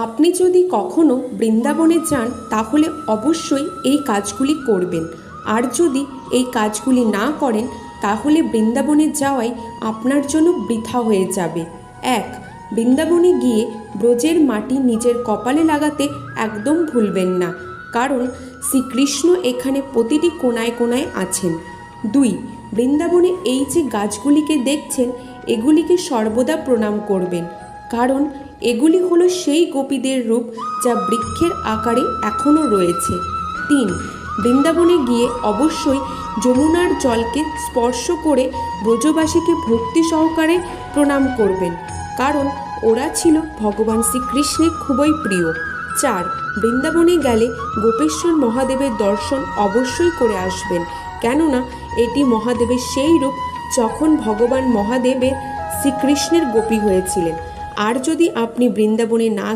আপনি যদি কখনো বৃন্দাবনে যান তাহলে অবশ্যই এই কাজগুলি করবেন। আর যদি এই কাজগুলি না করেন তাহলে বৃন্দাবনে যাওয়াই আপনার জন্য বৃথা হয়ে যাবে। 1. বৃন্দাবনে গিয়ে ব্রজের মাটি নিজের কপালে লাগাতে একদম ভুলবেন না, কারণ শ্রীকৃষ্ণ এখানে প্রতিটি কোণায় কোণায় আছেন। 2. বৃন্দাবনে এই যে গাছগুলিকে দেখছেন এগুলিকে সর্বদা প্রণাম করবেন, কারণ এগুলি হলো সেই গোপীদের রূপ যা বৃক্ষের আকারে এখনও রয়েছে। 3. বৃন্দাবনে গিয়ে অবশ্যই যমুনার জলকে স্পর্শ করে ব্রজবাসীকে ভক্তি সহকারে প্রণাম করবেন, কারণ ওরা ছিল ভগবান শ্রীকৃষ্ণের খুবই প্রিয়। 4. বৃন্দাবনে গেলে গোপেশ্বর মহাদেবের দর্শন অবশ্যই করে আসবেন, কেননা এটি মহাদেবের সেই রূপ যখন ভগবান মহাদেবের শ্রীকৃষ্ণের গোপী হয়েছিলেন। আর যদি আপনি বৃন্দাবনে না